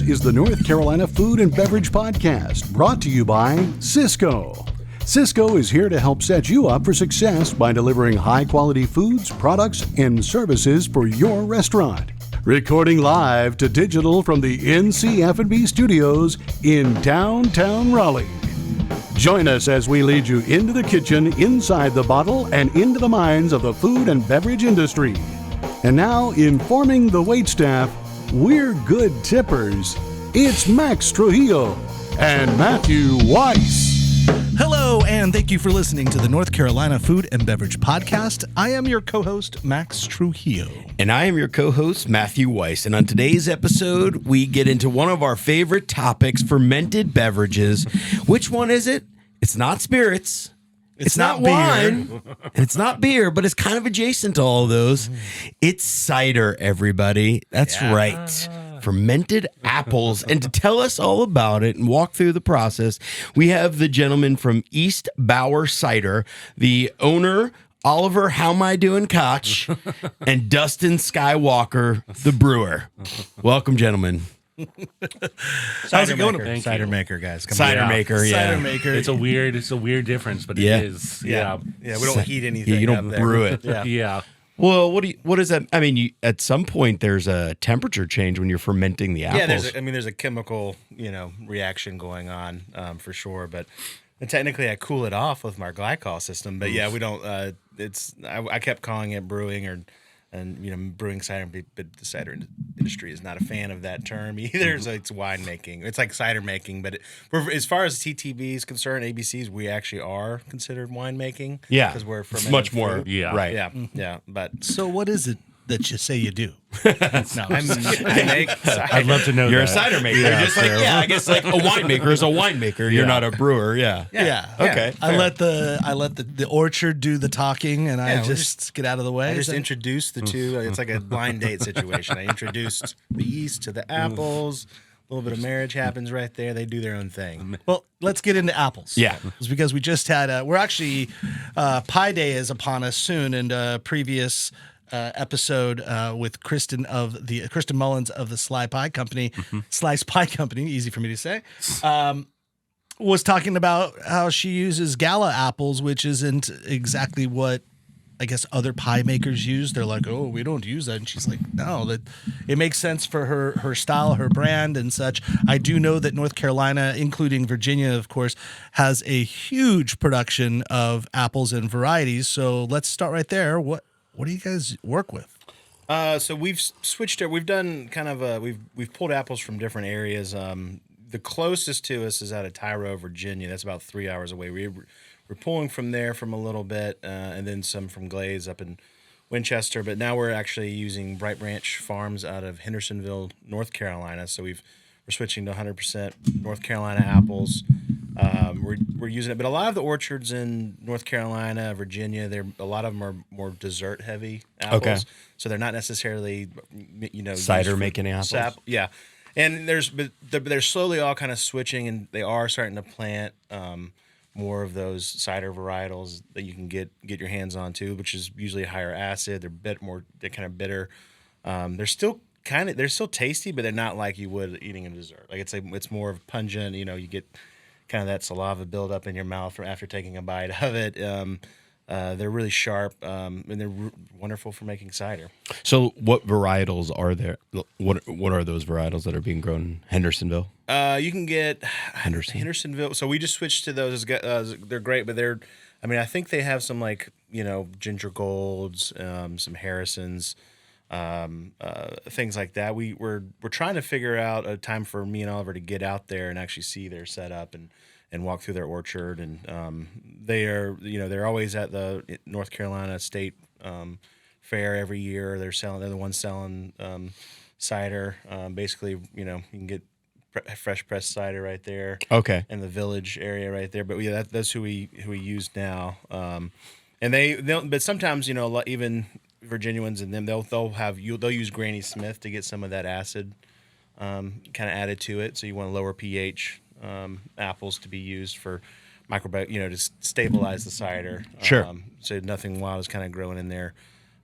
This is the North Carolina Food and Beverage Podcast, brought to you by Cisco. Cisco is here to help set you up for success by delivering high-quality foods, products, and services for your restaurant. Recording live to digital from the NCF&B studios in downtown Raleigh. Join us as we lead you into the kitchen, inside the bottle, and into the minds of the food and beverage industry. And now, informing the waitstaff, we're good tippers. It's Max Trujillo and Matthew Weiss. Hello, and thank you for listening to the North Carolina Food and Beverage Podcast. I am your co-host, Max Trujillo. And I am your co-host, Matthew Weiss. And on today's episode, we get into one of our favorite topics, fermented beverages. Which one is it? It's not spirits. It's not wine, and it's not beer, but it's kind of adjacent to all of those. It's cider, everybody. That's right. Fermented apples. And to tell us all about it and walk through the process, we have the gentleman from East Bower Cider, the owner, Oliver How Am I Doing Koch, and Dustin Skywalker, the brewer. Welcome, gentlemen. How's it going? Cider maker, guys. Cider maker, yeah. Cider maker. It's a weird difference, but Yeah. it is. Yeah. Yeah. We don't heat anything. You don't up there. brew it. Yeah. Yeah. Well, what is that? I mean, at some point, there's a temperature change when you're fermenting the apples. Yeah, there's a chemical, reaction going on for sure. But technically, I cool it off with my glycol system. But yeah, we don't. I kept calling it brewing brewing cider, but the cider industry is not a fan of that term either. So it's wine making. It's like cider making, but as far as TTB is concerned, ABCs, we actually are considered wine making. Yeah, because we're it's much more. fruit. Yeah. Right. Yeah. But So what is it that you say you do? I make cider. I'd love to know You're a that. cider maker. Just like I guess like a winemaker is a winemaker. You're not a brewer. Yeah. Yeah. Okay. I let the orchard do the talking, and I just get out of the way. I just introduced the two. It's like a blind date situation. I introduced the yeast to the apples. A little bit of marriage happens right there. They do their own thing. Well, let's get into apples. Yeah. It's because we just had we're actually Pie Day is upon us soon, and previous episode with Kristen Mullins of the Slice Pie Company, easy for me to say, was talking about how she uses gala apples, which isn't exactly what I guess other pie makers use. They're like, oh, we don't use that. And she's like, no, that it makes sense for her style, her brand and such. I do know that North Carolina, including Virginia, of course, has a huge production of apples and varieties. So let's start right there. What do you guys work with? So we've switched it. We've done kind of we've pulled apples from different areas. The closest to us is out of Tyro, Virginia. That's about 3 hours away. We're pulling from there from a little bit, and then some from Glaze up in Winchester. But now we're actually using Bright Branch Farms out of Hendersonville, North Carolina. So we're switching to 100% North Carolina apples. We're using it, but a lot of the orchards in North Carolina, Virginia, a lot of them are more dessert heavy apples. Okay. So they're not necessarily Cider making apples. Yeah, and they're slowly all kind of switching, and they are starting to plant more of those cider varietals that you can get your hands on too, which is usually higher acid. They're kind of bitter. They're still tasty, but they're not like you would eating a dessert. Like it's more of pungent. You get kind of that saliva build up in your mouth after taking a bite of it. They're really sharp, and they're wonderful for making cider. So, what varietals are there? What are those varietals that are being grown in Hendersonville? You can get Hendersonville. So we just switched to those. They're great, but I think they have some ginger golds, some Harrisons, things like that. We're trying to figure out a time for me and Oliver to get out there and actually see their setup and walk through their orchard. And they're always at the North Carolina State Fair every year. They're the ones selling cider. Basically, you can get fresh pressed cider right there. Okay. In the village area right there. But yeah, that's who we use now. And but sometimes even Virginians and them they'll use Granny Smith to get some of that acid kind of added to it. So you want a lower pH apples to be used for to stabilize the cider. Sure. So nothing wild is kind of growing in there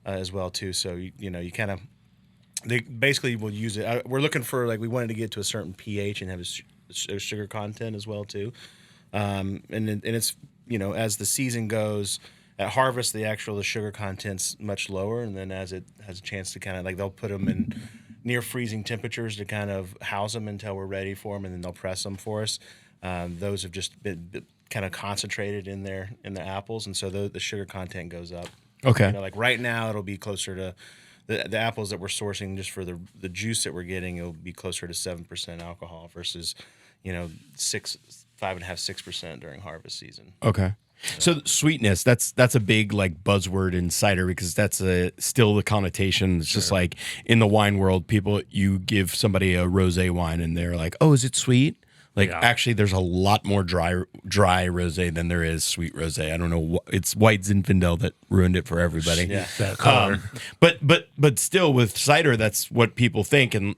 as well too. So you kind of they basically will use it. We're looking for we wanted to get to a certain pH and have a sugar content as well too. And it's as the season goes, at harvest the sugar content's much lower, and then as it has a chance to kind of they'll put them in near freezing temperatures to kind of house them until we're ready for them, and then they'll press them for us. Those have just been kind of concentrated in the apples, and so the sugar content goes up. Okay. Right now it'll be closer to the apples that we're sourcing just for the juice that we're getting. It'll be closer to 7% alcohol versus 5.5%, 6% during harvest season. Okay. So sweetness, that's a big buzzword in cider because that's still the connotation. It's just like in the wine world, you give somebody a rosé wine and they're like, "Oh, is it sweet?" Actually, there's a lot more dry rosé than there is sweet rosé. I don't know. It's white Zinfandel that ruined it for everybody. Yeah. That color. But still with cider, that's what people think. And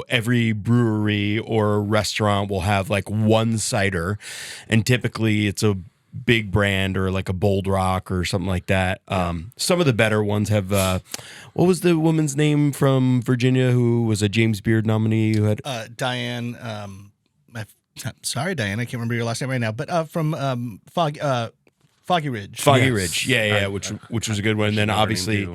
every brewery or restaurant will have one cider, and typically it's a big brand or a Bold Rock or something like that. Some of the better ones have, what was the woman's name from Virginia who was a James Beard nominee who had Diane. Sorry, Diane, I can't remember your last name right now, but from Foggy Ridge. Foggy Ridge. Yeah, which was a good one. And then obviously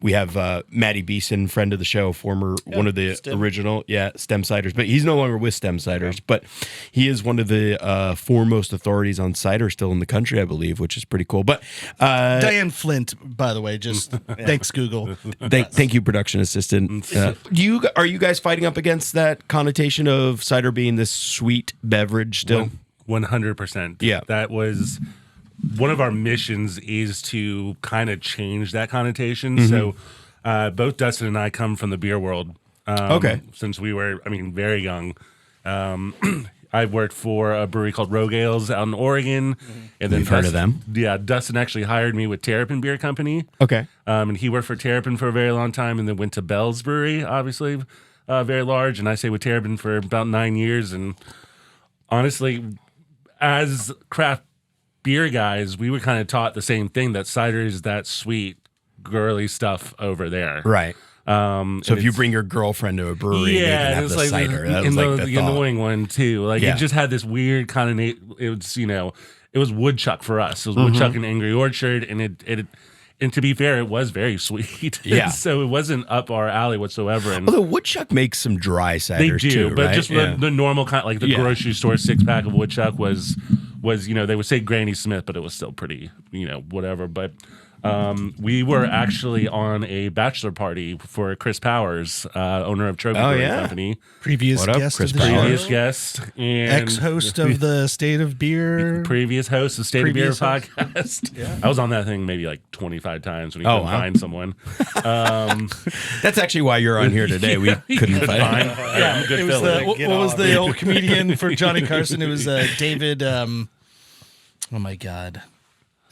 we have Matty Beeson, friend of the show, one of the original Stem Ciders, but he's no longer with Stem Ciders, but he is one of the foremost authorities on cider still in the country, I believe, which is pretty cool. But Diane Flint, by the way, just thanks Google. Thank you, production assistant. Are you guys fighting up against that connotation of cider being this sweet beverage still? 100%. Yeah. That was one of our missions, is to kind of change that connotation. Mm-hmm. So both Dustin and I come from the beer world. Okay. Since we were, very young. I worked for a brewery called Rogue Ales out in Oregon. And then We've heard of them. Yeah, Dustin actually hired me with Terrapin Beer Company. Okay. And he worked for Terrapin for a very long time, and then went to Bell's Brewery, obviously, very large. And I stayed with Terrapin for about 9 years. And honestly, as craft beer guys, we were kind of taught the same thing, that cider is that sweet, girly stuff over there. Right. So if you bring your girlfriend to a brewery, you can have the cider. That was the annoying one too. It just had this weird kind of. It was it was woodchuck for us. It was woodchuck and Angry Orchard, and it. And to be fair, it was very sweet. Yeah. So it wasn't up our alley whatsoever. And although woodchuck makes some dry ciders they do, too, but right? just the normal kind, the grocery store 6-pack of woodchuck was they would say Granny Smith, but it was still pretty whatever. But we were actually on a bachelor party for Chris Powers, owner of Trophy Brewing Company. Previous guest Chris of the Powers? Previous guest and ex-host of the State of Beer. previous host of State of Beer Previous host. podcast. Yeah. I was on that thing maybe 25 times when he couldn't find someone. That's actually why you're on here today. We couldn't find. Yeah, good It was Philly. what was the old comedian for Johnny Carson? It was David. Oh my God!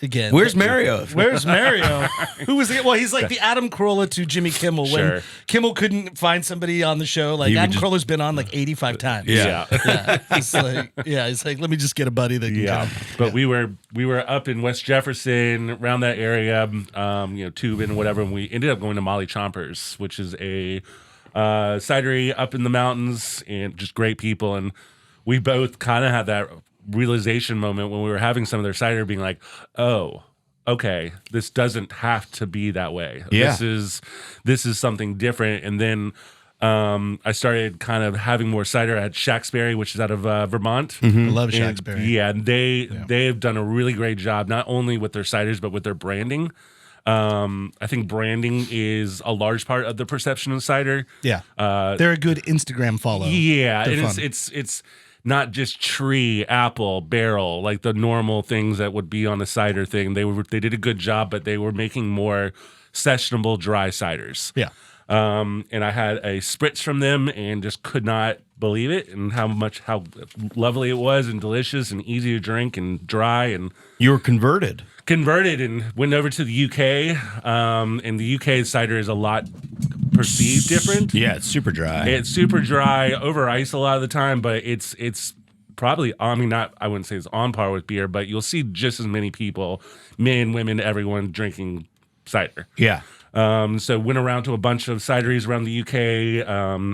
Again, Where's Mario? Where's Mario? Who was the? Well, he's like the Adam Carolla to Jimmy Kimmel. When Sure. Kimmel couldn't find somebody on the show, He would Adam just- Carolla's been on 85 times. Yeah. He's like, let me just get a buddy that can. Yeah, but we were up in West Jefferson, around that area, Tubin, whatever. And we ended up going to Molly Chompers, which is a cidery up in the mountains, and just great people. And we both kind of had that realization moment when we were having some of their cider, being like, oh, okay, this doesn't have to be that way. Yeah. This is something different. And then I started kind of having more cider at Shacksbury, which is out of Vermont. I love And, Shacksbury. yeah, and they have done a really great job, not only with their ciders, but with their branding. I think branding is a large part of the perception of cider. Yeah, they're a good Instagram follow. Yeah, They're and fun. it's not just tree, apple, barrel, like the normal things that would be on a cider thing. They did a good job, but they were making more sessionable dry ciders. Yeah. And I had a spritz from them and just could not believe it, and how lovely it was, and delicious and easy to drink and dry. And You were converted. converted and went over to the UK. And the UK cider is a lot perceived different. Yeah, it's super dry. It's super dry, over ice a lot of the time, but it's probably, I wouldn't say it's on par with beer, but you'll see just as many people, men, women, everyone drinking cider. Yeah. So went around to a bunch of cideries around the UK,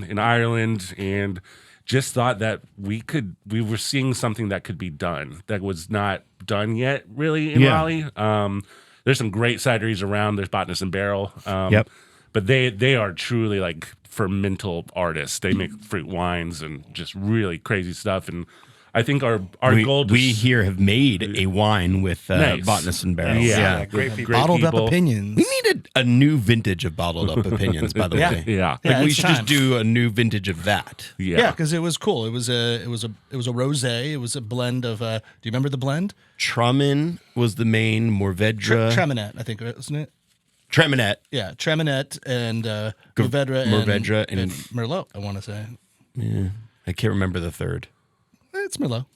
in Ireland, and just thought that we were seeing something that could be done that was not done yet really in Raleigh. There's some great cideries around. There's Botanist and Barrel. But they are truly like fermental artists. They make fruit wines and just really crazy stuff. And I think our goal. We here have made a wine with Botanist and Barrel. Yeah, great people. Bottled people. up opinions. We need a new vintage of bottled up opinions, by the way. Yeah. Like we it's should time. just do a new vintage of that. Yeah, because it was cool. It was a rosé. It was a blend of. Do you remember the blend? Truman was the main, Mourvedre. Treminette, I think, wasn't it? Treminette. Yeah, Treminette and Mourvedre and Merlot. I want to say Yeah. I can't remember the third. it's Merlot.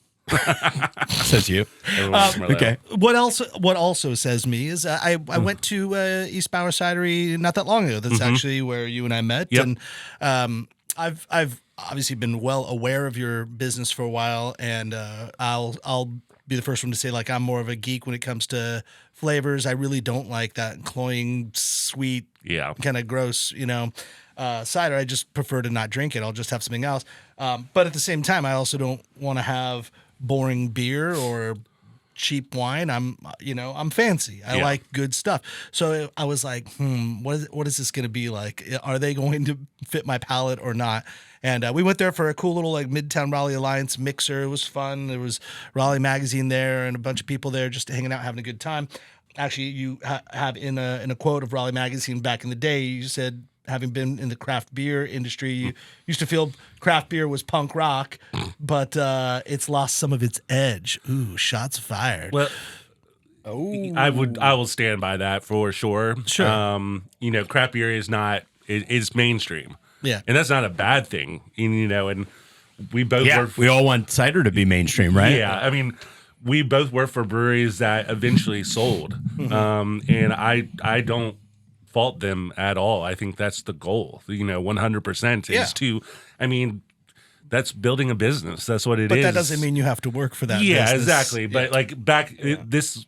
Says you. Okay. What also says me is I went to East Bower Cidery not that long ago. That's actually where you and I met. Yep. And I've obviously been well aware of your business for a while, and I'll be the first one to say, like, I'm more of a geek when it comes to flavors. I really don't like that cloying, sweet, kind of gross, cider. I just prefer to not drink it. I'll just have something else. But at the same time, I also don't want to have boring beer or cheap wine. I'm fancy. I like good stuff. So I was like, what is this going to be like? Are they going to fit my palate or not? And we went there for a cool little like Midtown Raleigh Alliance mixer. It was fun. There was Raleigh Magazine there and a bunch of people there just hanging out, having a good time. Actually, you have in a quote of Raleigh Magazine back in the day, you said, having been in the craft beer industry, you used to feel craft beer was punk rock, but it's lost some of its edge. Ooh, shots fired. Well, I will stand by that for sure. Sure. Craft beer is not it's mainstream. Yeah. And that's not a bad thing. And we both work We all want cider to be mainstream, right? Yeah. I mean, we both work for breweries that eventually sold. And I don't fault them at all. I think that's the goal. 100% is to, that's building a business. That's what it is. But that doesn't mean you have to work for that Yeah, business. exactly. But like back this,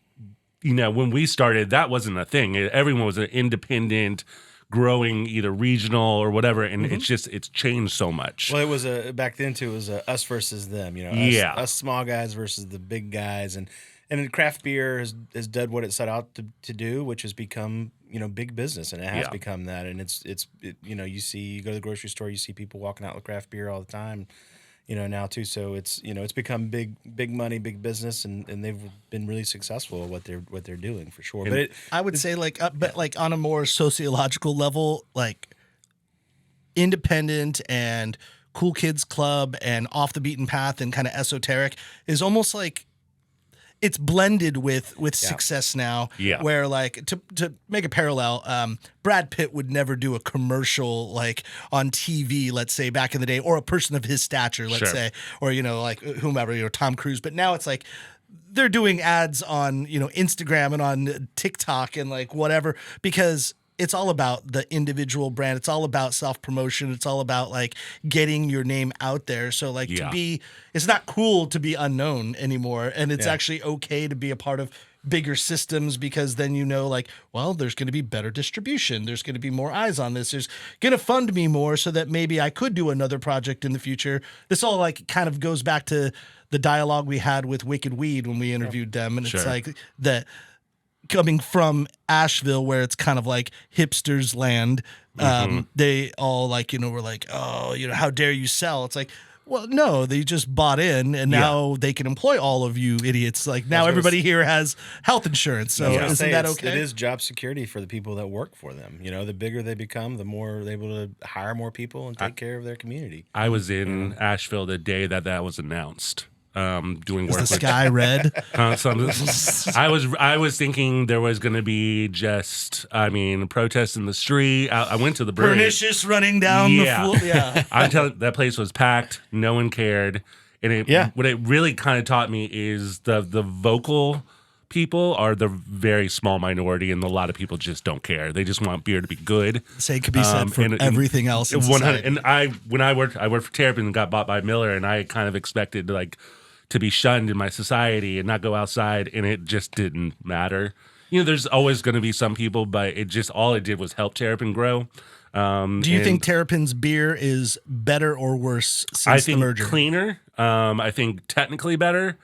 when we started, that wasn't a thing. Everyone was an independent, growing either regional or whatever, and it's changed so much. Well, it was back then too. It was us versus them. Us small guys versus the big guys, and craft beer has done what it set out to do, which has become big business, and it has become that. And you go to the grocery store, you see people walking out with craft beer all the time, now too. So it's it's become big money, big business, and they've been really successful at what they're doing for sure. But I would say but on a more sociological level, like independent and cool kids club and off the beaten path and kind of esoteric is almost like it's blended with success now. Yeah. Where like to make a parallel, Brad Pitt would never do a commercial like on TV, let's say back in the day, or a person of his stature, let's say, or like whomever, Tom Cruise. But now it's like they're doing ads on Instagram and on TikTok and like whatever, because it's all about the individual brand. It's all about self-promotion. It's all about like getting your name out there. So like it's not cool to be unknown anymore. And it's actually okay to be a part of bigger systems, because then like, well, there's going to be better distribution. There's going to be more eyes on this. There's going to fund me more so that maybe I could do another project in the future. This all like kind of goes back to the dialogue we had with Wicked Weed when we interviewed them. And it's like that, coming from Asheville, where it's kind of like hipsters land, they all like, were like, oh, how dare you sell? It's like, well, no, they just bought in, and now they can employ all of you idiots. Like now everybody here has health insurance. So isn't that okay? It is job security for the people that work for them. The bigger they become, the more they're able to hire more people and take care of their community. I was in Asheville the day that was announced. Doing work. Is the sky red? I was thinking there was going to be protests in the street. I went to the brewery. Pernicious running down the floor. Yeah. I'm telling that place was packed. No one cared. And what it really kind of taught me is the vocal people are the very small minority, and a lot of people just don't care. They just want beer to be good. Same could be said for everything else in society. And I worked for Terrapin and got bought by Miller, and I kind of expected to be shunned in my society and not go outside, and it just didn't matter. there's always going to be some people, but all it did was help Terrapin grow. Do you think Terrapin's beer is better or worse since the merger? Cleaner. I think technically better.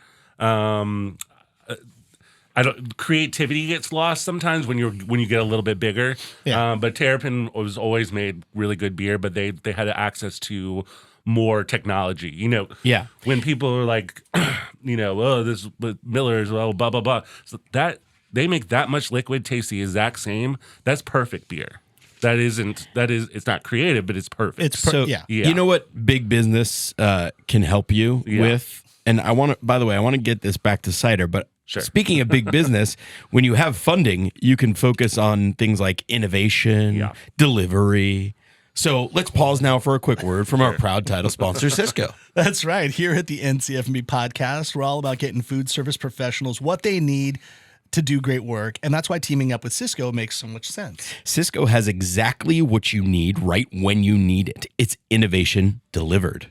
Creativity gets lost sometimes when you get a little bit bigger. Yeah. But Terrapin was always made really good beer, but they had access to more technology. Yeah. When people are like, this with Miller's, blah blah blah, so that they make that much liquid taste the exact same. That's perfect beer. It's not creative, but it's perfect. Yeah. You know what big business can help you with? And I want to get this back to cider, but sure. Speaking of big business, when you have funding, you can focus on things like innovation, delivery. So let's pause now for a quick word from our proud title sponsor, Cisco. That's right. Here at the NCF&B podcast, we're all about getting food service professionals what they need to do great work. And that's why teaming up with Cisco makes so much sense. Cisco has exactly what you need right when you need it. It's innovation delivered.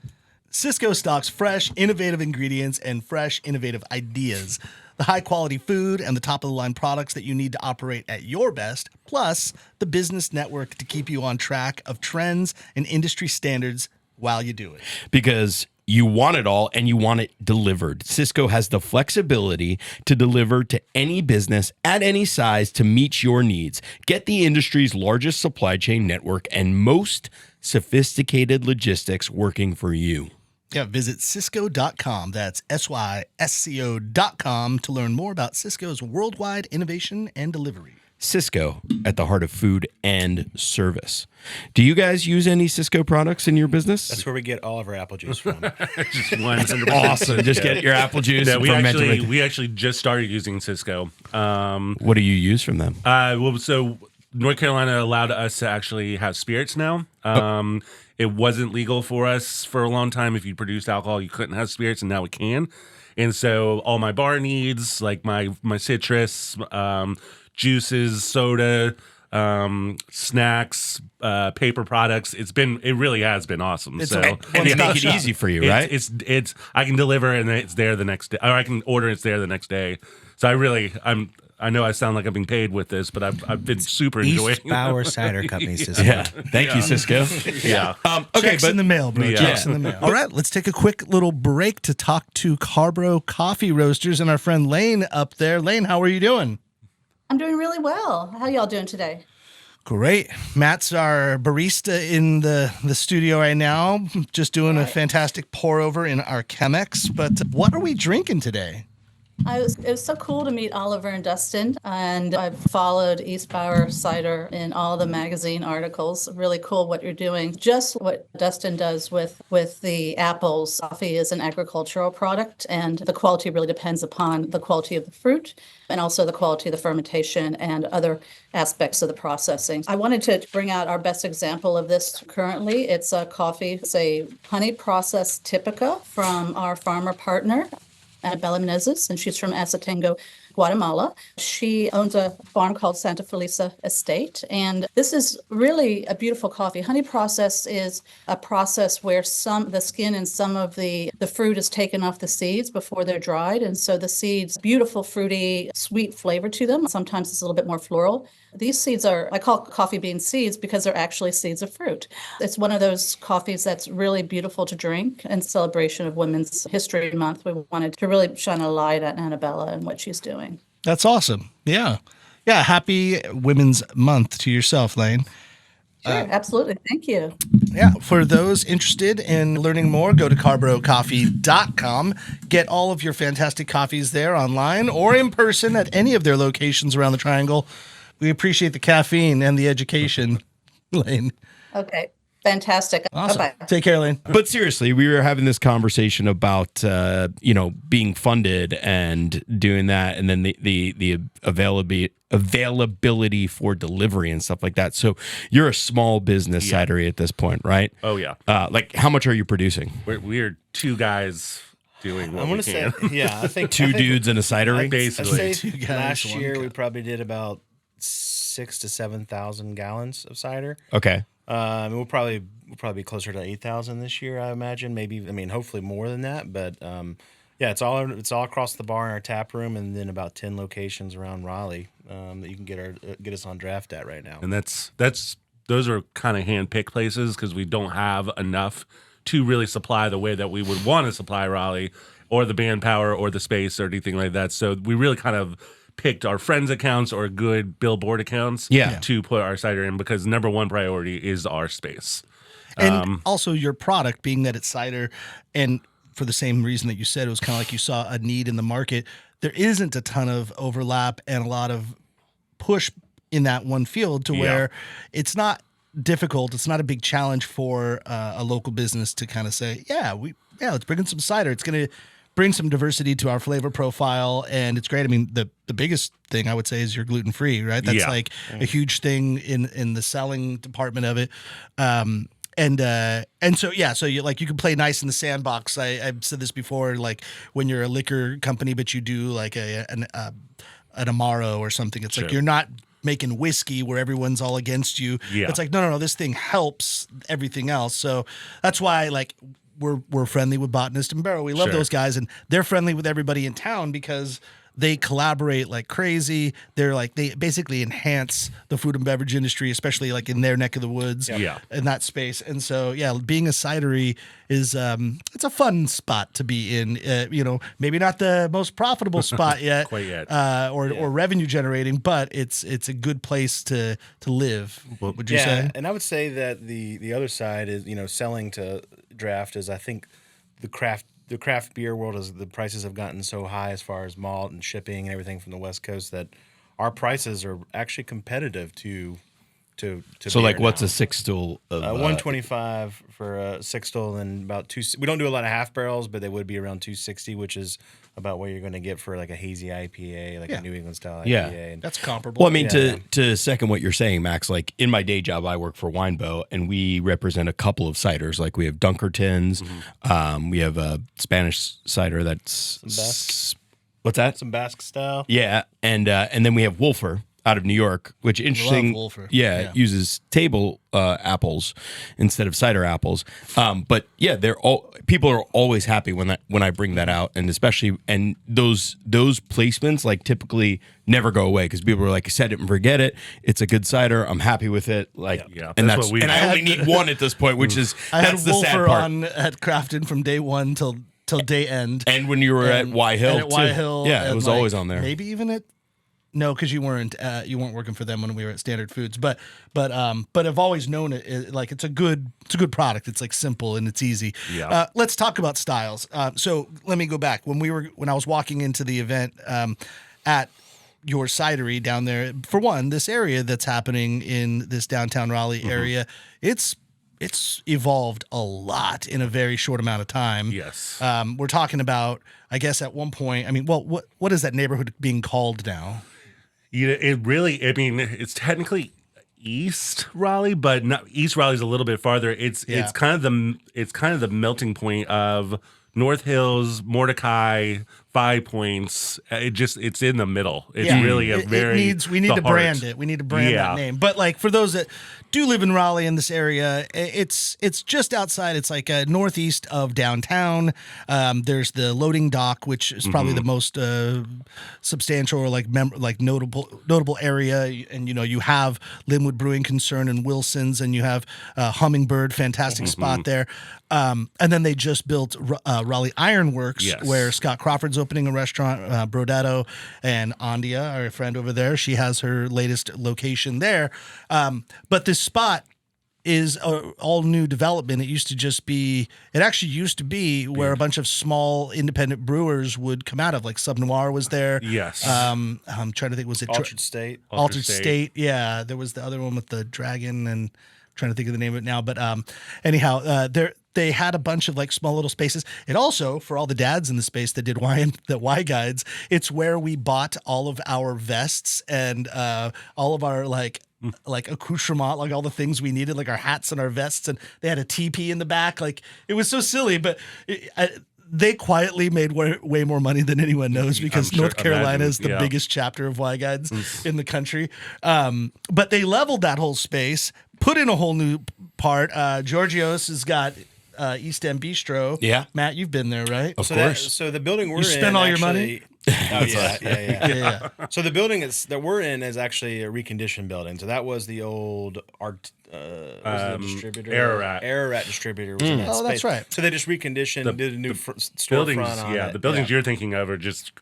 Cisco stocks fresh, innovative ingredients and fresh, innovative ideas. The high-quality food and the top-of-the-line products that you need to operate at your best, plus the business network to keep you on track of trends and industry standards while you do it. Because you want it all and you want it delivered. Cisco has the flexibility to deliver to any business at any size to meet your needs. Get the industry's largest supply chain network and most sophisticated logistics working for you. Yeah, visit Cisco.com. That's Sysco.com to learn more about Cisco's worldwide innovation and delivery. Cisco, at the heart of food and service. Do you guys use any Cisco products in your business? That's where we get all of our apple juice from. Just 100%. Awesome. Just get your apple juice. Yeah, we actually just started using Cisco. What do you use from them? So North Carolina allowed us to actually have spirits now. It wasn't legal for us for a long time. If you produced alcohol, you couldn't have spirits, and now we can. And so all my bar needs, like my citrus, juices, soda, snacks, paper products. It really has been awesome. And they make it easy for you, right? It's I can deliver and it's there the next day, or I can order and it's there the next day. So I know I sound like I'm being paid with this, but I've been super enjoying East Bower Cider Company, Cisco. Yeah. Thank you, Cisco. Yeah. Okay, Checks in the mail, bro. Yeah. Checks in the mail. All right, let's take a quick little break to talk to Carrboro Coffee Roasters and our friend Lane up there. Lane, how are you doing? I'm doing really well. How y'all doing today? Great. Matt's our barista in the studio right now, just doing a fantastic pour over in our Chemex. But what are we drinking today? It was so cool to meet Oliver and Dustin, and I've followed East Bower Cider in all the magazine articles. Really cool what you're doing. Just what Dustin does with the apples. Coffee is an agricultural product, and the quality really depends upon the quality of the fruit and also the quality of the fermentation and other aspects of the processing. I wanted to bring out our best example of this currently. It's a coffee. It's a honey process typica from our farmer partner, Bella Menezes, and she's from Asatengo, Guatemala. She owns a farm called Santa Felisa Estate, and this is really a beautiful coffee. Honey process is a process where the skin and some of the fruit is taken off the seeds before they're dried, and so the seeds, beautiful, fruity, sweet flavor to them. Sometimes it's a little bit more floral. These seeds I call coffee bean seeds because they're actually seeds of fruit. It's one of those coffees that's really beautiful to drink. In celebration of Women's History Month, we wanted to really shine a light on Annabella and what she's doing. That's awesome. Yeah. Yeah. Happy Women's Month to yourself, Lane. Sure, absolutely. Thank you. Yeah. For those interested in learning more, go to CarrboroCoffee.com. Get all of your fantastic coffees there online or in person at any of their locations around the Triangle. We appreciate the caffeine and the education, Lane. Okay. Fantastic. Awesome. Bye-bye. Take care, Lane. But seriously, we were having this conversation about being funded and doing that, and then the availability for delivery and stuff like that. So you're a small business cidery at this point, right? Oh yeah. Like how much are you producing? We're two guys doing what I'm we gonna can. say, yeah, I think Two dudes in a cidery? Basically. I'd say Two guys, last one year cup. we probably did about 6,000 to 7,000 gallons of cider. Okay. We'll probably be closer to 8,000 this year, I imagine. Maybe, hopefully more than that. But Yeah, it's all across the bar in our tap room, and then about 10 locations around Raleigh that you can get us on draft at right now. And those are kind of hand-picked places because we don't have enough to really supply the way that we would want to supply Raleigh or the manpower or the space or anything like that. So we really kind of picked our friends' accounts or good billboard accounts to put our cider in because number one priority is our space. And also your product being that it's cider, and for the same reason that you said, it was kind of like you saw a need in the market. There isn't a ton of overlap and a lot of push in that one field to where it's not difficult. It's not a big challenge for a local business to kind of say, let's bring in some cider. It's going to bring some diversity to our flavor profile, and it's great. I mean, the biggest thing I would say is you're gluten free, right? That's like a huge thing in the selling department of it. And so you can play nice in the sandbox. I've said this before, like when you're a liquor company, but you do like an Amaro or something. It's like you're not making whiskey where everyone's all against you. Yeah. It's like no, this thing helps everything else. So that's why like we're friendly with Botanist and Barrel. We love those guys, and they're friendly with everybody in town because they collaborate like crazy. They basically enhance the food and beverage industry, especially like in their neck of the woods, in that space. And so, being a cidery is it's a fun spot to be in. Maybe not the most profitable spot yet, quite yet, or revenue generating, but it's a good place to live. What would you say? And I would say that the other side is selling to draft is I think the craft beer world is the prices have gotten so high as far as malt and shipping and everything from the West Coast that our prices are actually competitive to So like what's now. a six stool of 125 for a six stool and about two. We don't do a lot of half barrels, but they would be around 260, which is about what you're going to get for like a hazy IPA, like a New England style IPA. Yeah. And That's comparable. Well, I mean, to second what you're saying, Max, like in my day job, I work for Winebow, and we represent a couple of ciders. Like we have Dunkertons, we have a Spanish cider that's what's that? some Basque style. Yeah, and then we have Wolfer out of New York, which interesting. Wolfer. Yeah, it uses table apples instead of cider apples. But yeah, people are always happy when I bring that out, and especially those placements like typically never go away because people are like, set it and forget it. It's a good cider. I'm happy with it. Like, and that's what I only need one at this point, which is I had that's the sad Wolfer part. on at Crafton from day one till day end. And when you were at Y Hill, and at Y Hill, yeah, it and was always on there. Maybe even at no, because you weren't working for them when we were at Standard Foods. But I've always known it like it's a good product. It's like simple and it's easy. Yeah. Let's talk about styles. So let me go back when I was walking into the event at your cidery down there. For one, this area that's happening in this downtown Raleigh area, it's evolved a lot in a very short amount of time. Yes. We're talking about, I guess, at one point. I mean, well, what is that neighborhood being called now? It's technically East Raleigh, but not East Raleigh's a little bit farther. It's kind of the melting point of North Hills, Mordecai, 5 Points. It's in the middle. It's really a very we need to brand it. We need to brand that name. But like for those that do live in Raleigh in this area, it's just outside. It's like northeast of downtown. There's the loading dock, which is probably the most substantial or like notable area. And you have Linwood Brewing Concern and Wilson's, and you have Hummingbird, fantastic spot there. And then they just built Raleigh Ironworks, where Scott Crawford's opening a restaurant, Brodetto, and Andia, our friend over there, she has her latest location there. But this spot is all new development. It actually used to be where a bunch of small independent brewers would come out of, like Sub Noir was there. Yes. I'm trying to think, was it Altered State? Altered State. Yeah. There was the other one with the dragon, and I'm trying to think of the name of it now. But anyhow, they had a bunch of like small little spaces. And also for all the dads in the space that did Y guides, it's where we bought all of our vests and all of our like accoutrement, like all the things we needed, like our hats and our vests. And they had a teepee in the back. Like it was so silly, but they quietly made way more money than anyone knows because North Carolina is the biggest chapter of Y guides in the country. But they leveled that whole space, put in a whole new part. Georgios has got East End Bistro. Yeah. Matt, you've been there, right? Of So course. so the building we're in. You spent all your money? Oh yeah. Yeah. So the building that we're in is actually a reconditioned building. So that was the old art. Was it a distributor? Ararat distributor. Was in that Oh, that's space. right. So they just reconditioned, did a new buildings. storefront on Yeah, it. the buildings you're thinking of are just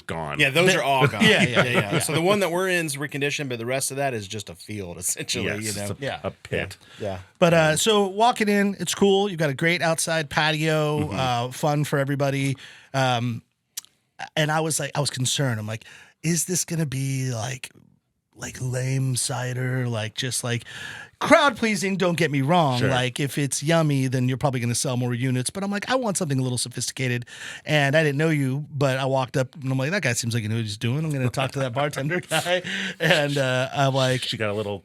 gone. Yeah, those are all gone. Yeah. So the one that we're in is reconditioned, but the rest of that is just a field essentially. Yes, You know. it's a pit. Yeah. But so walking in, it's cool. You've got a great outside patio, fun for everybody. And I was concerned. I'm like, is this gonna be like lame cider, like just like crowd pleasing? Don't get me wrong. Sure. Like if it's yummy, then you're probably gonna sell more units. But I'm like, I want something a little sophisticated. And I didn't know you, but I walked up and I'm like, that guy seems like he knows what he's doing. I'm gonna talk to that bartender guy. And I'm like,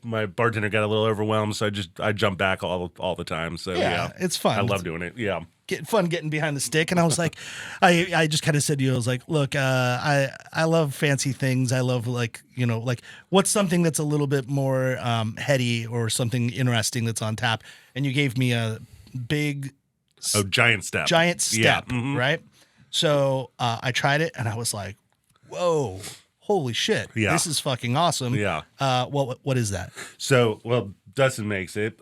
My bartender got a little overwhelmed, so I jump back all the time. So yeah, it's fun. I love doing it. Yeah. Getting behind the stick. And I was like, I just kind of said to you, I was like, look, I love fancy things. I love like what's something that's a little bit more heady or something interesting that's on tap. And you gave me a big Giant step. Yeah. Mhm. Right. So I tried it and I was like, whoa, holy shit. Yeah. This is fucking awesome. Yeah. What is that? So, well, Dustin makes it.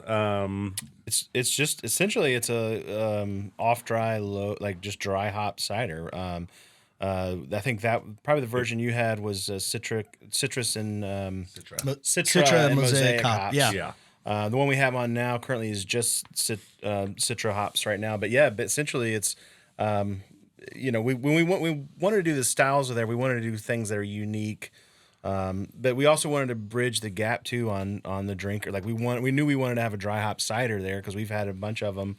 It's just essentially it's a off dry low just dry hop cider. I think that probably the version you had was citrus and Citra and mosaic hop. hops. Yeah. Yeah. The one we have on now currently is just citra hops right now. But yeah, but essentially it's we wanted to do the styles of there. We wanted to do things that are unique. But we also wanted to bridge the gap too on the drinker. Like we knew we wanted to have a dry hop cider there because we've had a bunch of them,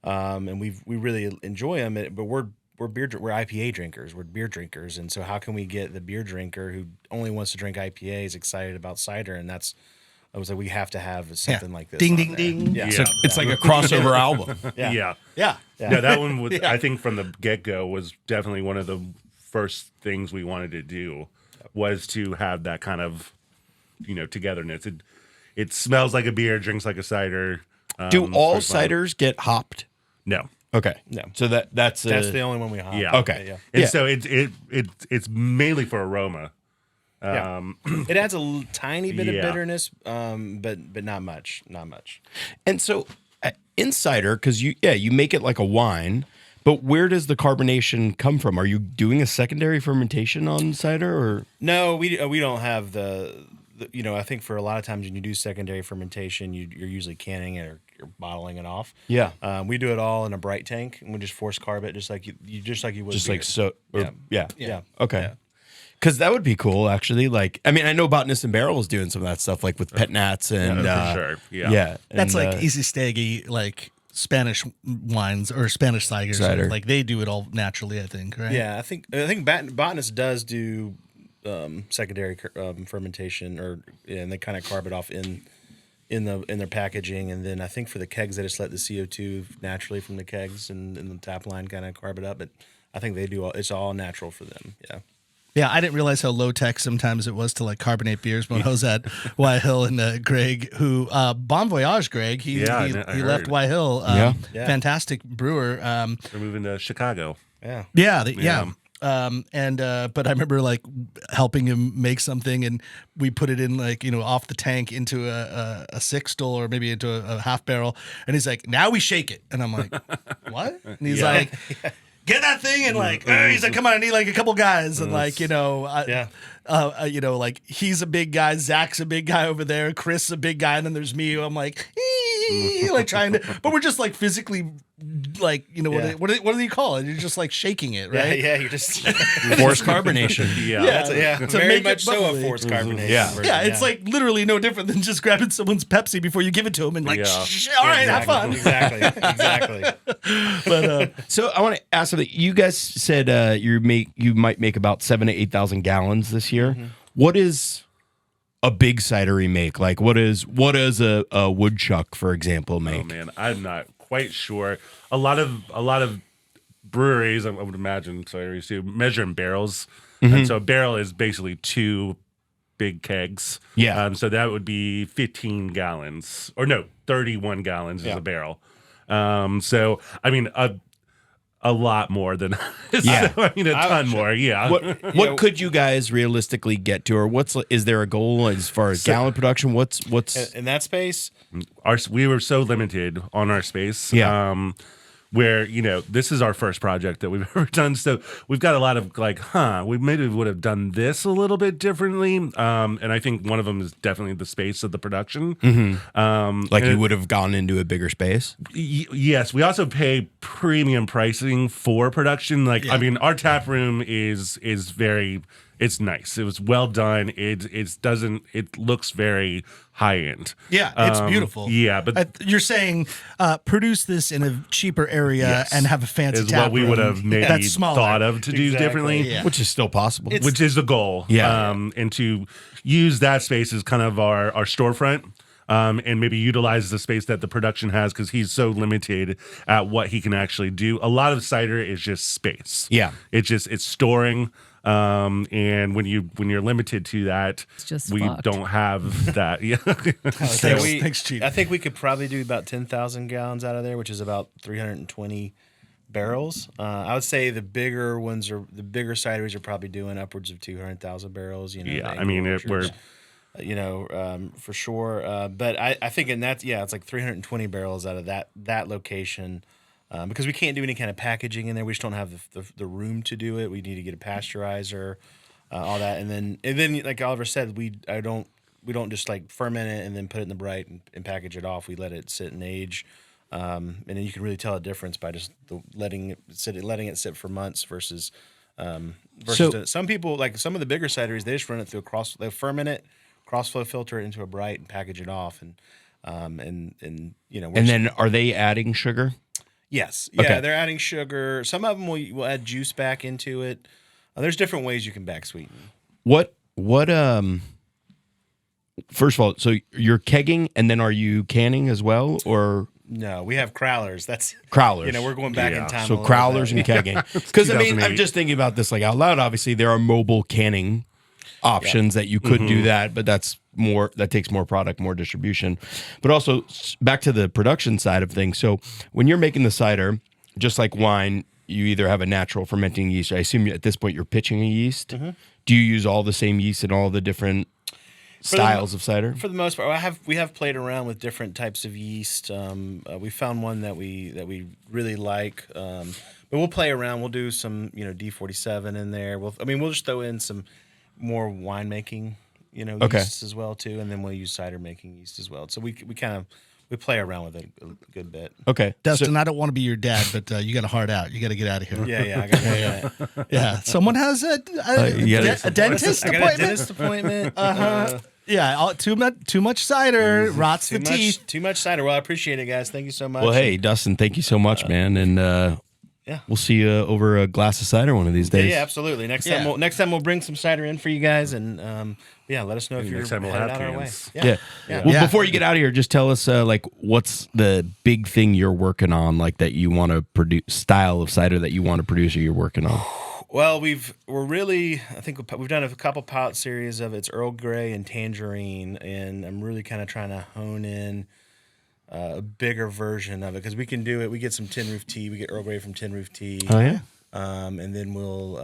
and we really enjoy them. But we're IPA drinkers. We're beer drinkers, and so how can we get the beer drinker who only wants to drink IPAs excited about cider? And I was like, we have to have something like this. Ding, on ding, there. ding. Yeah. It's like a crossover album. Yeah. Yeah. No, that one was, I think from the get-go was definitely one of the first things we wanted to do was to have that kind of, togetherness. It smells like a beer, drinks like a cider. Do all it's fun. ciders get hopped? No. Okay. No. So that's the only one we hop. Yeah. Okay. Yeah. And Yeah. so it's mainly for aroma. It adds a tiny bit of Yeah. bitterness, but not much. Not much. And so in cider, because you make it like a wine, but where does the carbonation come from? Are you doing a secondary fermentation on cider, or No, we don't have the I think for a lot of times when you do secondary fermentation, you're usually canning it or you're bottling it off. Yeah. We do it all in a bright tank and we just force carb it just like you would just beer. like so? Or, Yeah. yeah. Okay. Because that would be cool, actually. Like, I mean, I know Botanist and Barrel is doing some of that stuff, like with pet nats and for sure. Yeah. yeah. That's and, like easy staggy, like Spanish wines or Spanish ciders. Cider. Like they do it all naturally, I think, right? Yeah, I think Botanist does do secondary fermentation and they kind of carb it off in their packaging, and then I think for the kegs they just let the CO2 naturally from the kegs and the tap line kind of carb it up. But I think they do it's all natural for them. Yeah. Yeah, I didn't realize how low tech sometimes it was to like carbonate beers. When I was at Y Hill and Greg, who Bon Voyage, Greg, he I left heard. Y Hill. Yeah. Fantastic brewer. We're moving to Chicago. Yeah. Yeah. But I remember like helping him make something, and we put it in like off the tank into a six still or maybe into a half barrel, and he's like, now we shake it, and I'm like, what? And he's like, get that thing, and like he's like, come on, I need like a couple guys, and like like he's a big guy, Zach's a big guy over there, Chris a big guy, and then there's me. I'm like, like trying to, but we're just like physically, like what do you call it? You're just like shaking it, right? Yeah, you're just forced carbonation. to To very make much it so a bubbly. forced carbonation. Yeah. version, Yeah, it's like literally no different than just grabbing someone's Pepsi before you give it to them and like, Yeah. all right, have fun. Exactly. But So I want to ask something. You guys said you might make about 7,000 to 8,000 gallons this year. What is a big cidery make? Like what is a woodchuck, for example, make? Oh man, I'm not quite sure. A lot of breweries, I would imagine, cideries do measure in barrels, and so a barrel is basically 2 big kegs. Yeah. So that would be 15 gallons, or no, 31 gallons is a barrel. So I mean, a lot more than Yeah. I mean, a ton more. Yeah. What could you guys realistically get to, or is there a goal as far as gallon production? What's in that space. We were so limited on our space. Yeah. Where, this is our first project that we've ever done. So we've got a lot of we maybe would have done this a little bit differently. And I think one of them is definitely the space of the production. you would have gone into a bigger space? Yes. We also pay premium pricing for production. I mean, our tap room is very, it's nice. It was well done. It looks very high end. Yeah, it's beautiful. Yeah, but you're saying produce this in a cheaper area and have a fancy is tap what we room would have maybe that's smaller. thought of to do differently. Yeah. Which is still possible. Which is the goal. Yeah. And to use that space as kind of our storefront. And maybe utilize the space that the production has because he's so limited at what he can actually do. A lot of cider is just space. Yeah. It's storing. And when you're limited to that, just we fucked. don't have that. Yeah. Thanks, Chief. I think we could probably do about 10,000 gallons out of there, which is about 320 barrels. I would say the bigger cideries are probably doing upwards of 200,000 barrels. Yeah, I mean, we're for sure. But I think in that, it's like 320 barrels out of that location. Because we can't do any kind of packaging in there, we just don't have the room to do it. We need to get a pasteurizer, all that, and then like Oliver said, we don't just like ferment it and then put it in the bright and package it off. We let it sit and age, and then you can really tell a difference by just letting it sit for months versus some people, like some of the bigger cideries, they just run it through they ferment it, cross-flow filter it into a bright and package it off, and then are they adding sugar? Yes. Yeah, Okay. they're adding sugar. Some of them will add juice back into it. There's different ways you can back sweeten. What first of all, so you're kegging and then are you canning as well, or No, we have crowlers. That's crowlers? we're going back in time. So a little crowlers bit. and kegging. Because I mean, I'm 2008. just thinking about this out loud. Obviously, there are mobile canning options that you could do that, but that takes more product, more distribution. But also back to the production side of things. So when you're making the cider, just like wine, you either have a natural fermenting yeast. I assume at this point you're pitching a yeast. Do you use all the same yeast in all the different styles of cider? For the most part, we have played around with different types of yeast. We found one that we really like. But we'll play around. We'll do some D47 in there. We'll just throw in some more winemaking yeasts as well too, and then we'll use cider making yeast as well. So we play around with it a good bit. Okay. Dustin, I don't want to be your dad, but you got a heart out. You got to get out of here. Yeah, I got that. Yeah. Someone has a dentist I got a appointment. dentist appointment. Yeah. Too much cider rots the teeth. Too much cider. Well, I appreciate it, guys. Thank you so much. Well, hey, Dustin, thank you so much, man, and we'll see you over a glass of cider one of these days. Yeah, absolutely. Next time we'll bring some cider in for you guys, and let us know if you're next time we'll headed have out our way. cans. Yeah. Well, before you get out of here, just tell us what's the big thing you're working on, that you want to produce, style of cider that you want to produce or you're working on. Well, I think we've done a couple pilot series of it's Earl Grey and Tangerine, and I'm really kind of trying to hone in a bigger version of it because we can do it. We get some Tin Roof Tea. We get Earl Grey from Tin Roof Tea. Oh yeah. And then we'll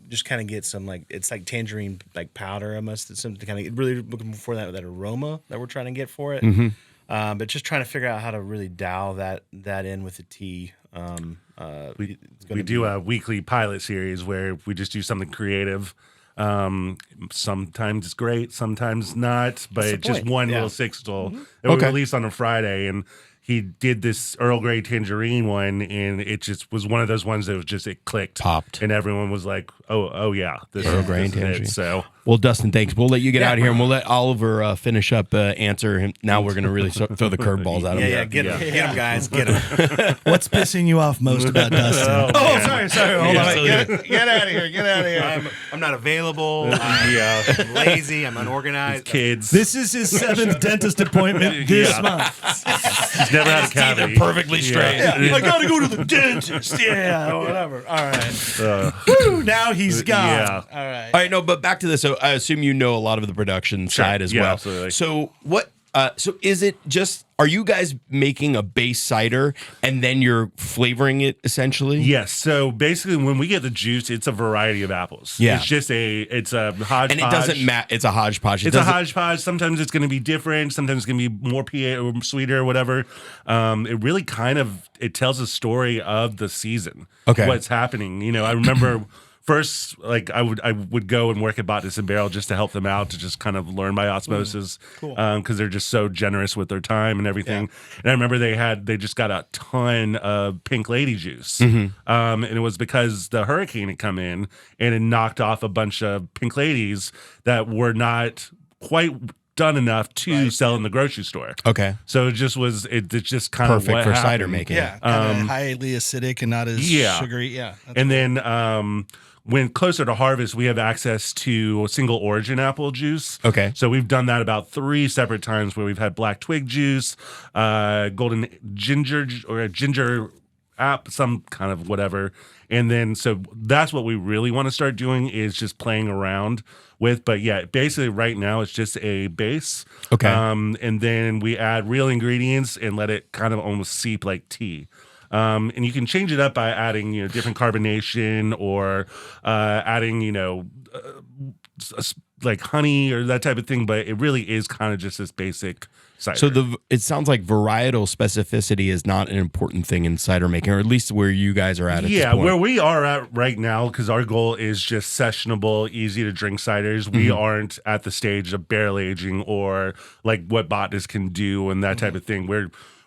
just kind of get some it's like tangerine powder almost. It's something kind of really looking for that aroma that we're trying to get for it. But just trying to figure out how to really dial that in with the tea. We do a weekly pilot series where we just do something creative. Sometimes it's great, sometimes not, but it's just point. one Yeah. little sixtel that we released on a Friday, and he did this Earl Grey tangerine one, and it just was one of those ones that was just it clicked, Popped, and everyone was like, "Oh yeah, this Earl is Grey this is tangerine." it." So, well, Dustin, thanks. We'll let you get out of here, and we'll let Oliver finish up answer him. Now we're going to really throw the curveballs at him. Yeah, get him, guys, get him. What's pissing you off most about Dustin? Sorry. Hold on. Get out of here. I'm not available. I'm lazy. I'm unorganized. kids, This is his 7th dentist appointment this month. he's never had a cavity. Perfectly straight. I gotta go to the dentist. Yeah, whatever. All right. Woo, now he's gone. Yeah. All right. All right, no, but back to this. So I assume you know a lot of the production side as yeah, well. absolutely. So what So is it just, are you guys making a base cider and then you're flavoring it essentially? Yes. So basically, when we get the juice, it's a variety of apples. Yeah. It's just it's a hodgepodge. And it doesn't matter. It's a hodgepodge. It's a hodgepodge. Sometimes it's going to be different. Sometimes it's going to be more pH or sweeter or whatever. It really kind of, it tells a story of the season. Okay. What's happening. You know, I remember first, like I would go and work at Botanist and Barrel just to help them out, to just kind of learn by osmosis, because they're just so generous with their time and everything. And I remember they just got a ton of Pink Lady juice, and it was because the hurricane had come in and it knocked off a bunch of Pink Ladies that were not quite done enough to sell in the grocery store. Okay. So it just kind of Perfect for happened. cider making. Yeah, kind of highly acidic and not as sugary. Yeah, And then when closer to harvest, we have access to single origin apple juice. Okay. So we've done that about 3 separate times where we've had black twig juice, golden ginger or a ginger app, some kind of whatever. And then so that's what we really want to start doing, is just playing around with. But yeah, basically right now it's just a base. Okay. And then we add real ingredients and let it kind of almost seep like tea. And you can change it up by adding, different carbonation or adding, like honey or that type of thing. But it really is kind of just this basic cider. So it sounds like varietal specificity is not an important thing in cider making, or at least where you guys are at this point. Where we are at right now, because our goal is just sessionable, easy to drink ciders. We aren't at the stage of barrel aging or like what botanists can do and that type of thing.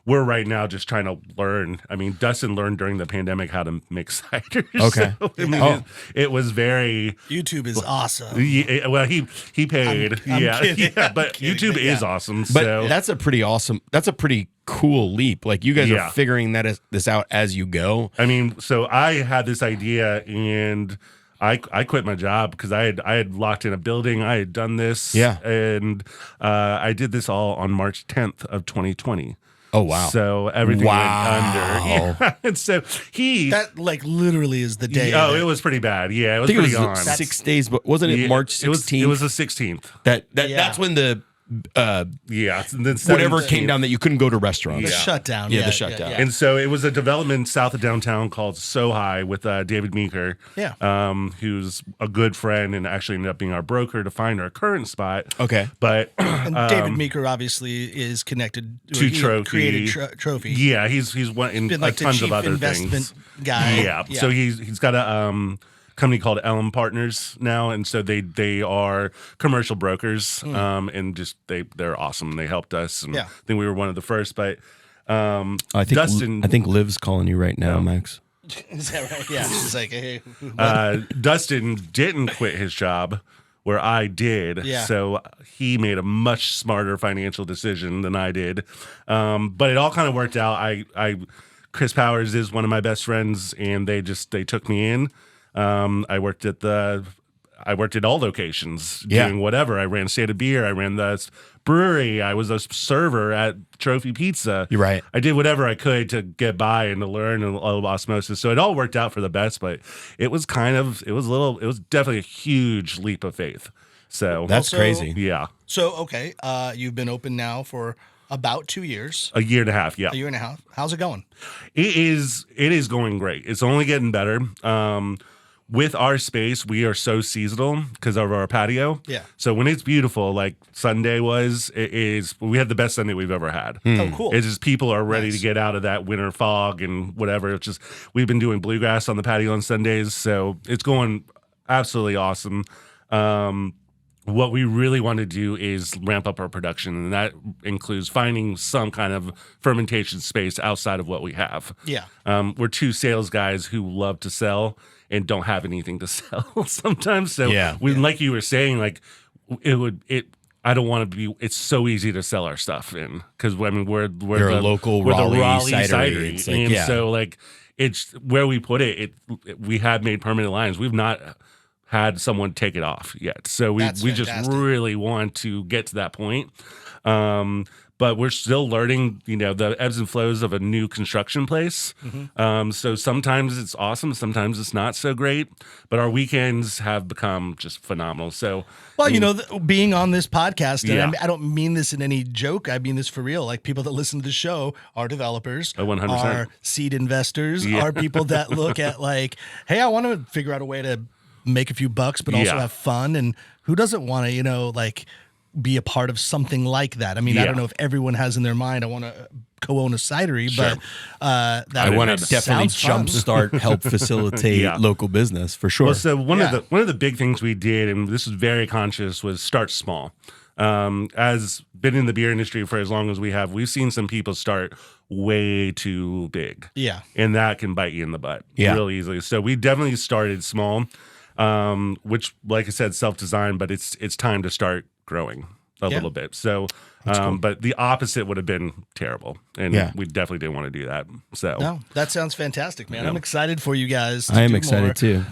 We're right now just trying to learn. I mean, Dustin learned during the pandemic how to make ciders. Okay. So, I mean, it was very. YouTube is awesome. Yeah, well, he paid. I'm kidding. But kidding, YouTube but is yeah. awesome. But So that's a pretty awesome. That's a pretty cool leap. Like you guys are figuring this out as you go. I mean, so I had this idea and I quit my job because I had locked in a building. I had done this. Yeah. And I did this all on March 10th of 2020. Oh wow! So everything went under. Yeah. And so that like literally is the day. Oh, it was pretty bad. Yeah, it was I think pretty it was on. 6 days, but wasn't it March 16th? It was the 16th. That's when the Yeah, and then whatever 17th. came down that you couldn't go to restaurants. The shutdown. Yeah, the shutdown. And so it was a development south of downtown called So High with David Meeker, who's a good friend and actually ended up being our broker to find our current spot. Okay. But And David Meeker obviously is connected to he Trophy. Created Trophy. Yeah, he's one in Been like the tons chief of other investment things. guy. Yeah. So he's got a company called Elm Partners now, and so they are commercial brokers, and just they're awesome. They helped us, and I think we were one of the first. But I think Dustin, I think Liv's calling you right now, Max. Is that right? Yeah. She's like, hey. Dustin didn't quit his job where I did. Yeah. So he made a much smarter financial decision than I did. But it all kind of worked out. Chris Powers is one of my best friends, and they took me in. I worked at all locations doing whatever. I ran State of Beer. I ran the brewery. I was a server at Trophy Pizza. You're right. I did whatever I could to get by and to learn a little osmosis. So it all worked out for the best, but it was definitely a huge leap of faith. So That's crazy. Yeah. So, okay. You've been open now for about 2 years. A year and a half. Yeah. A year and a half. How's it going? It is going great. It's only getting better. With our space, we are so seasonal because of our patio. Yeah. So when it's beautiful, like Sunday we had the best Sunday we've ever had. Oh, cool. It's just people are ready to get out of that winter fog and whatever. It's just, we've been doing bluegrass on the patio on Sundays. So it's going absolutely awesome. What we really want to do is ramp up our production, and that includes finding some kind of fermentation space outside of what we have. Yeah. We're 2 sales guys who love to sell and don't have anything to sell sometimes. So like you were saying, like I don't want to be. It's so easy to sell our stuff in because I mean we're a local we're Raleigh the Raleigh cidery. cidery, It's like, so like it's where we put it. We have made permanent lines. We've not had someone take it off yet, so we just fantastic. really want to get to that point. But we're still learning, the ebbs and flows of a new construction place. So sometimes it's awesome, sometimes it's not so great. But our weekends have become just phenomenal. So, well, being on this podcast, and Yeah. I don't mean this in any joke. I mean this for real. Like, people that listen to the show are developers, 100%. are seed investors, are people that look at like, hey, I want to figure out a way to make a few bucks, but also Yeah. have fun. And who doesn't want to, be a part of something like that? I mean, I Yeah. don't know if everyone has in their mind, I want to co-own a cidery, Sure. but that I want to sounds definitely fun. jumpstart, help facilitate Yeah. local business for sure. Well, so one Yeah. of the big things we did, and this was very conscious, was start small. As been in the beer industry for as long as we have, we've seen some people start way too big. Yeah. And that can bite you in the butt Yeah. real easily. So we definitely started small, which, like I said, self-designed, but it's time to start growing a little bit. So, but the opposite would have been terrible. And Yeah. we definitely didn't want to do that. So No, that sounds fantastic, man. I'm excited for you guys. To I am do excited more. too.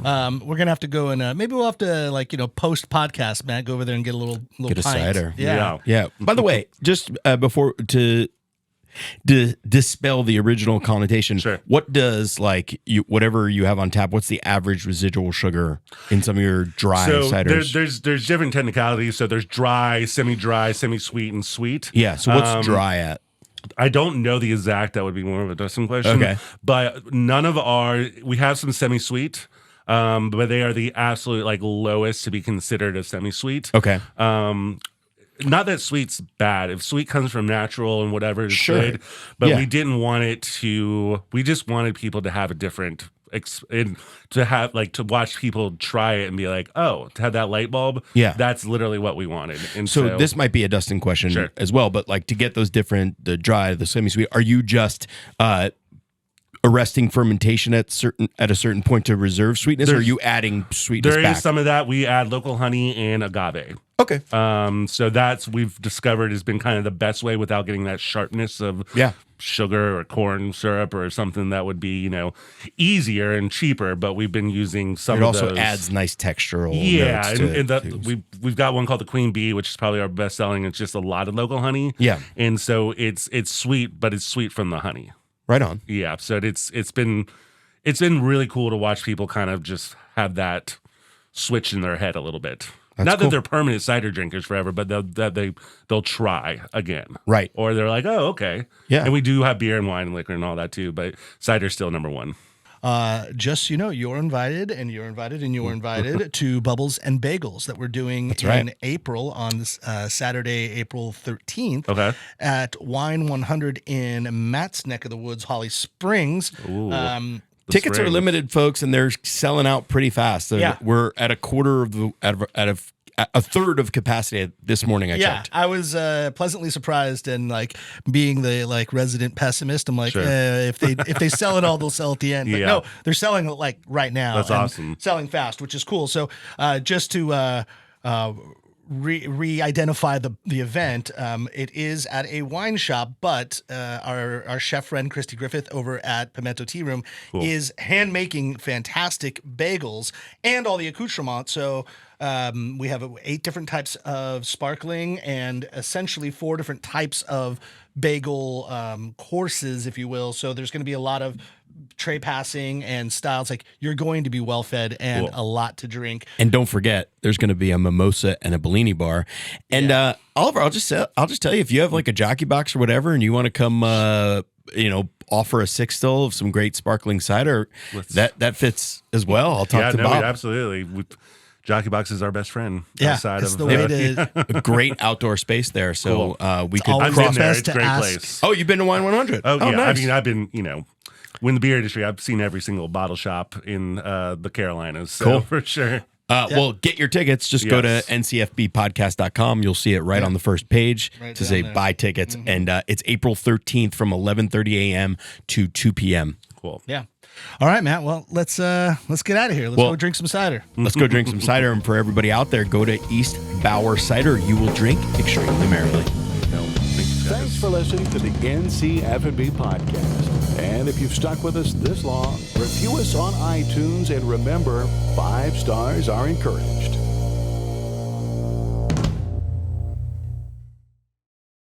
We're gonna have to go and maybe we'll have to post podcast, Matt. Go over there and get a little Get a pint. cider. Yeah. Yeah. By the way, just before to dispel the original connotation, Sure. what does whatever you have on tap? What's the average residual sugar in some of your dry So ciders? there's different technicalities. So there's dry, semi-sweet, and sweet. Yeah. So what's dry at? I don't know the exact. That would be more of a Dustin question. Okay. But none of we have some semi-sweet, but they are the absolute lowest to be considered a semi-sweet. Okay. Not that sweet's bad. If sweet comes from natural and whatever, it's Sure. good. But Yeah. we didn't want it to. We just wanted people to have a different. And to have to watch people try it and be like, oh, to have that light bulb. Yeah. That's literally what we wanted. And So this might be a Dustin question Sure. as well, but to get those different, the dry, the semi-sweet, are you just arresting fermentation at a certain point to reserve sweetness, or are you adding sweetness there back? is some of that. We add local honey and agave. Okay. So that's we've discovered has been kind of the best way without getting that sharpness of sugar or corn syrup or something that would be easier and cheaper. But we've been using some. It of also those. adds nice textural. Yeah, notes and to- we've got one called the Queen Bee, which is probably our best selling. It's just a lot of local honey. Yeah. and so it's sweet, but it's sweet from the honey. right on. Yeah, so it's been really cool to watch people kind of just have that switch in their head a little bit. Not cool. that they're permanent cider drinkers forever, but they'll try again. Right. Or they're like, oh, okay. Yeah. And we do have beer and wine and liquor and all that too, but cider's still number one. Just you're invited, and you're invited, and you're invited to Bubbles and Bagels that we're doing in right. April on this Saturday, April 13th. Okay. At Wine 100 in Matt's neck of the woods, Holly Springs. Ooh. Tickets are Springs. limited, folks, and they're selling out pretty fast. Yeah. We're at a third of capacity this morning. I checked. I was pleasantly surprised, and being the resident pessimist, I'm like, Sure. if they sell it all, they'll sell at the end. But Yeah. no, they're selling it right now. That's and awesome. selling fast, which is cool. So just to re-identify the event, it is at a wine shop, but our chef friend Christy Griffith over at Pimento Tea Room is hand making fantastic bagels and all the accoutrements. So we have 8 different types of sparkling and essentially 4 different types of bagel courses, if you will. So there's going to be a lot of tray passing and styles. You're going to be well fed and a lot to drink. And don't forget, there's going to be a mimosa and a Bellini bar. And Oliver, I'll just tell you, if you have a jockey box or whatever, and you want to come, offer a 6 still of some great sparkling cider, that fits as well. I'll talk to Bob. Absolutely. Jockey Box is our best friend. Yeah, outside it's of the way to. A great outdoor space there, so we could. always I've been the there. best It's a to great ask. place. Oh, you've been to Wine 100? Oh, yeah. nice. I mean, I've been, in the beer industry, I've seen every single bottle shop in the Carolinas. So Cool. for sure. Well, get your tickets. Just go to Yes. ncfbpodcast.com. You'll see it right on the first page Right to down say there. buy tickets. And it's April 13th from 11:30 a.m. to 2 p.m. Cool. Yeah. All right, Matt. Well, let's get out of here. Let's Well- go drink some cider. Let's go drink some cider. And for everybody out there, go to East Bower Cider. You will drink extremely merrily. Thanks for listening to the NCF&B podcast. And if you've stuck with us this long, review us on iTunes and remember, 5 stars are encouraged.